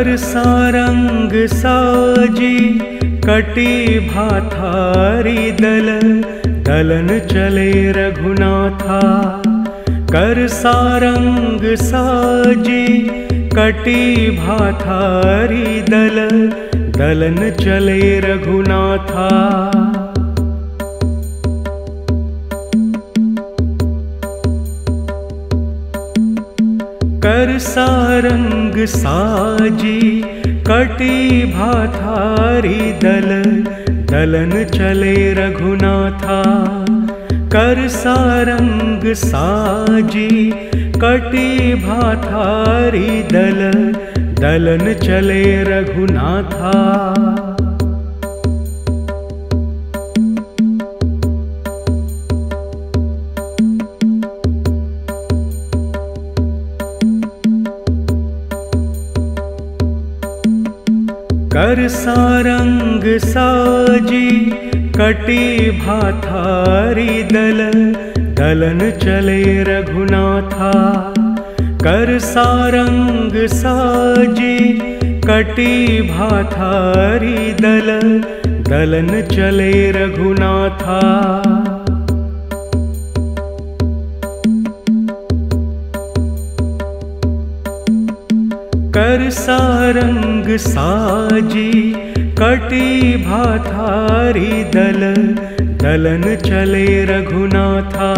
कर सारंग साजी कटी भाथारी दल, दलन चले रघुनाथा। कर सारंग साजी कटी भाथारी दल, दलन चले रघुनाथा। कर सारंग साजी कटी भाथारी दल, दलन चले रघुनाथा। कर सारंग साजी कटी भाथारी दल, दलन चले रघुनाथा। कर सारंग साजी कटी भाथारी दल, दलन चले रघुनाथा। कर सारंग साजी कटी भाथारी दल, दलन चले रघुनाथा। कर सारंग साजी कटी भाथारी दल, दलन चले रघुनाथा।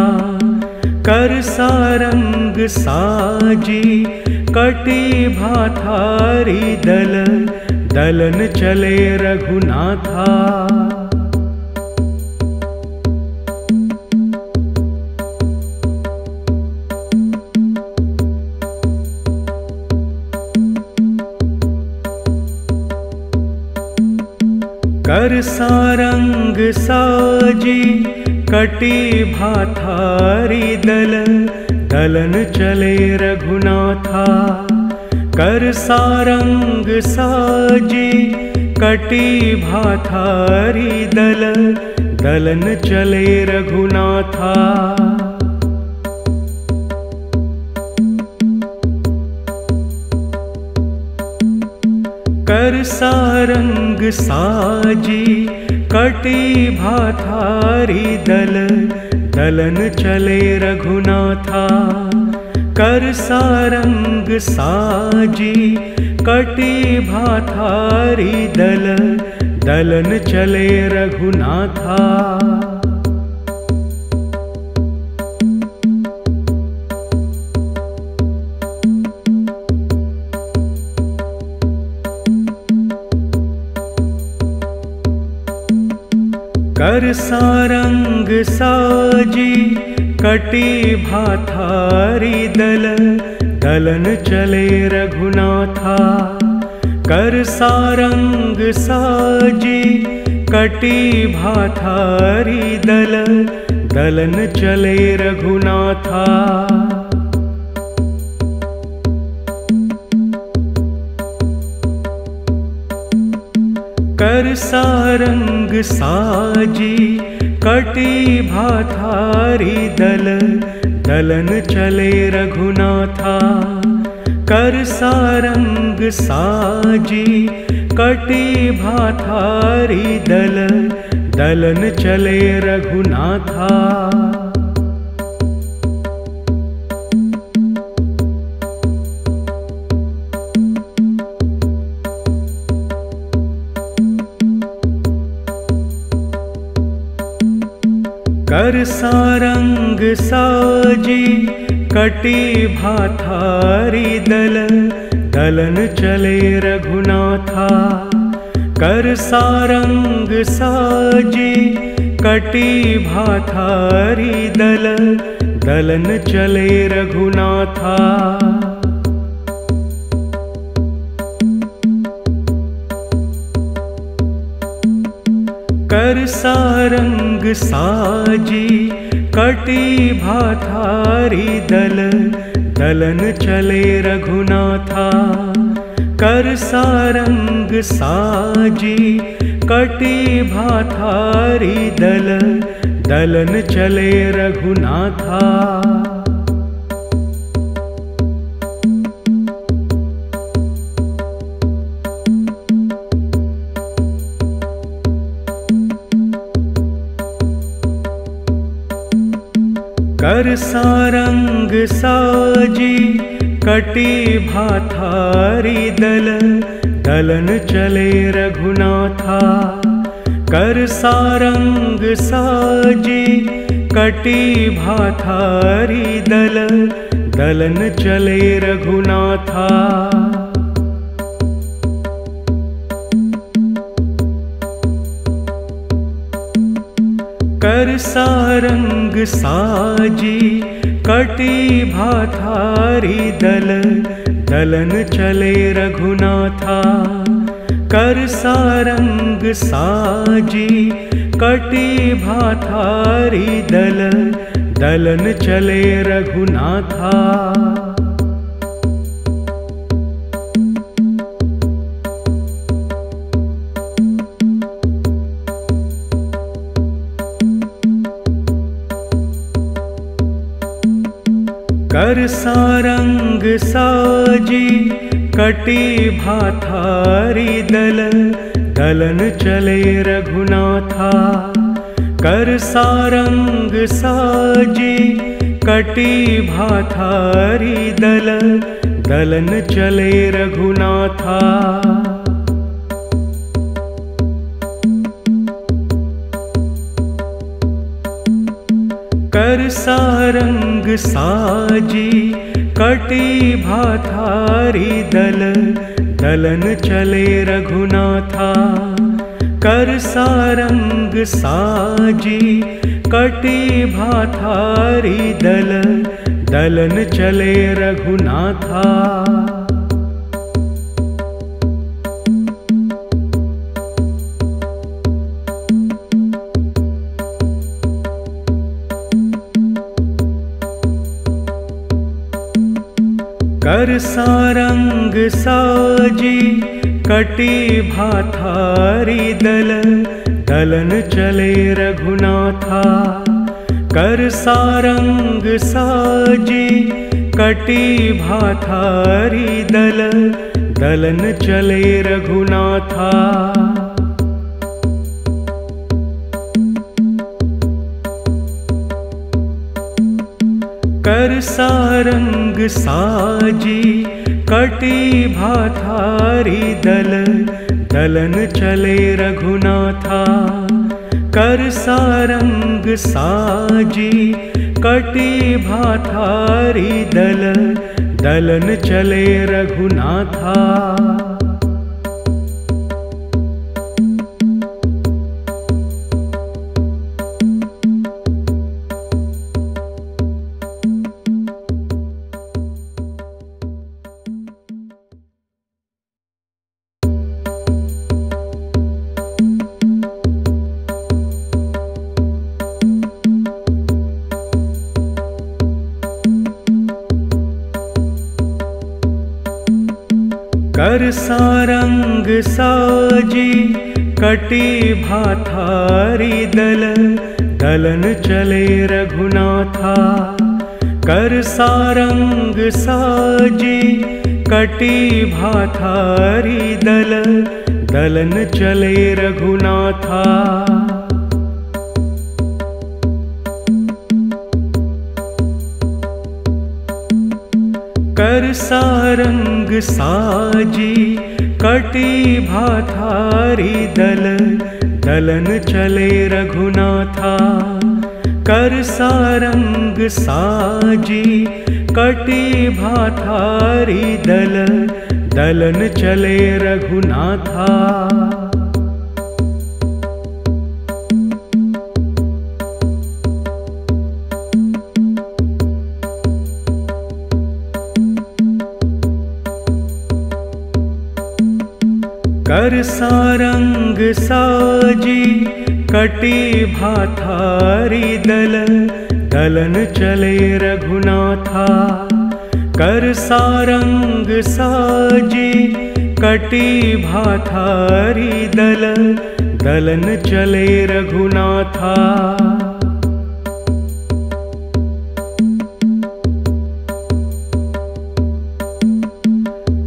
कर सारंग साजी कटी भाथारी दल, दलन चले रघुनाथा। कर सारंग साजी कटी भाथारी दल, दलन चले रघुनाथा। कर सारंग साजी कटी भाथारी दल, दलन चले रघुनाथा। कर सारंग साजी कटी भाथारी दल, दलन चले रघुनाथा। कर सारंग साजी कटी भाथारी दल, दलन चले रघुनाथा। कर सारंग साजी कटी भाथारी दल, दलन चले रघुनाथा। कर सारंग साजी कटी भाथारी दल, दलन चले रघुनाथा। कर सारंग साजी कटी भाथारी दल, दलन चले रघुनाथा। कर सारंग साजी कटी भाथारी दल, दलन चले रघुनाथा। कर सारंग साजी कटी भाथारी दल, दलन चले रघुनाथा। कर सारंग साजी कटी भाथारी दल, दलन चले रघुनाथा। कर सारंग साजी कटी भाथारी दल, दलन चले रघुनाथा। कर सारंग साजी कटी भाथारी दल, दलन चले रघुनाथा। कर सारंग साजी कटी भाथारी दल, दलन चले रघुनाथा। कर सारंग साजी कटी भाथारी दल, दलन चले रघुनाथा। कर सारंग साजी कटी भाथारी दल, दलन चले रघुनाथा। कर सारंग साजी कटी भाथारी दल, दलन चले रघुनाथा। कर सारंग साजी कटी भाथारी दल, दलन चले रघुनाथा। कर सारंग साजी कटी भाथारी दल, दलन चले रघुनाथा। कर सारंग साजी कटी भाथारी दल, दलन चले रघुनाथा। कर सारंग साजी कटी भाथारी दल, दलन चले रघुनाथा। कर सारंग साजी कटी भाथारी दल, दलन चले रघुनाथा। कर सारंग साजी कटी भाथारी दल, दलन चले रघुनाथा। कर सारंग साजी कटी भाथारी दल, दलन चले रघुनाथा। कर सारंग साजी कटी भाथारी दल, दलन चले रघुनाथा। कर सारंग साजी कटी भाथारी दल, दलन चले रघुनाथा। कर सारंग साजी कटी भाथारी दल, दलन चले रघुनाथा। कर सारंग साजी कटी भाथारी दल, दलन चले रघुनाथा। कर सारंग साजी कटी भाथारी दल, दलन चले रघुनाथा। कर सारंग साजी कटी भाथारी दल, दलन चले रघुनाथा। कर सारंग साजी कटी भाथारी दल, दलन चले रघुनाथा।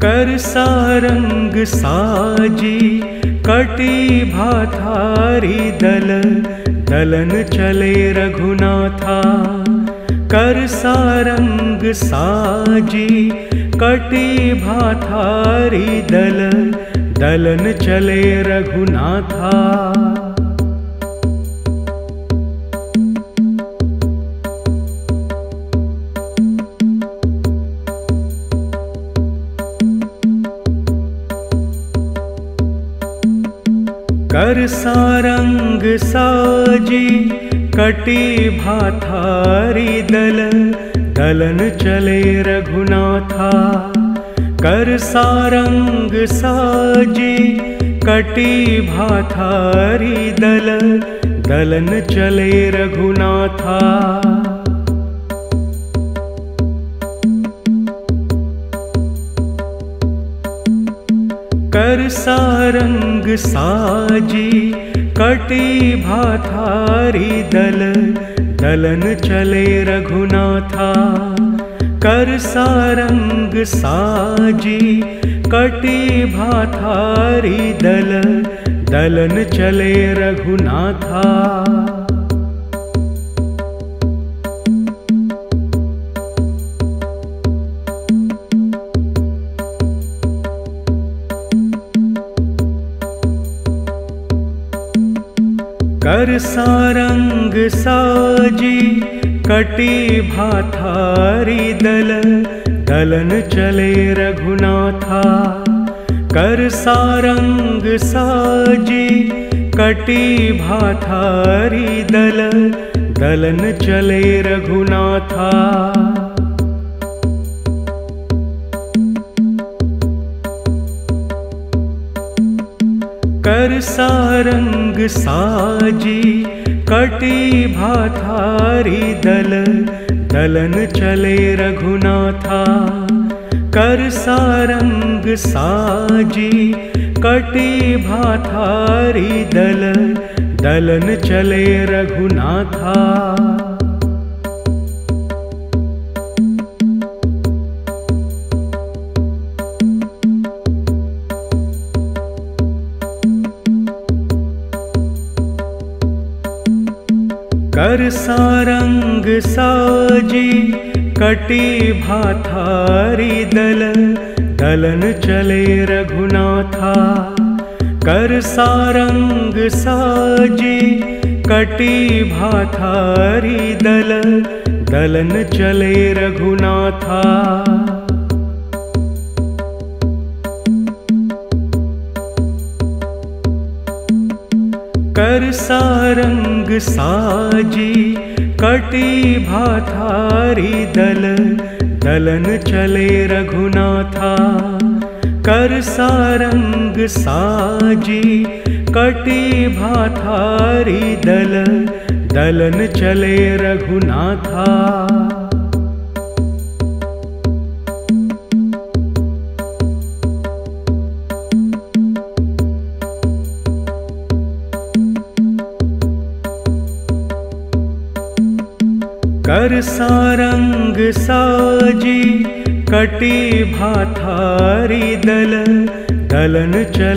कर सारंग साजी कटी भाथारी दल, दलन चले रघुनाथा। कर सारंग साजी कटी भाथारी दल, दलन चले रघुनाथा। कर सारंग साजी कटी भाथारी दल, दलन चले रघुनाथा। कर सारंग साजी कटी भाथारी दल, दलन चले रघुनाथा। कर सारंग साजी कटी भाथारी दल, दलन चले रघुनाथा। कर सारंग साजी कटी भाथारी दल, दलन चले रघुनाथा। कर सारंग साजी कटी भाथारी दल, दलन चले रघुनाथा। कर सारंग साजी कटी भाथारी दल, दलन चले रघुनाथा। कर सारंग साजी कटी भाथारी दल, दलन चले रघुनाथा। कर सारंग साजी कटी भाथारी दल, दलन चले रघुनाथा। कर सारंग साजी कटी भाथारी दल, दलन चले रघुनाथा। कर सारंग साजी कटी भाथारी दल, दलन चले रघुनाथा। कर सारंग साजी कटी भाथारी दल, दलन चले रघुनाथा। कर सारंग साजी कटी भाथारी दल, दलन चले रघुनाथा। कर सारंग साजी कटी भाथारी दल, दलन चले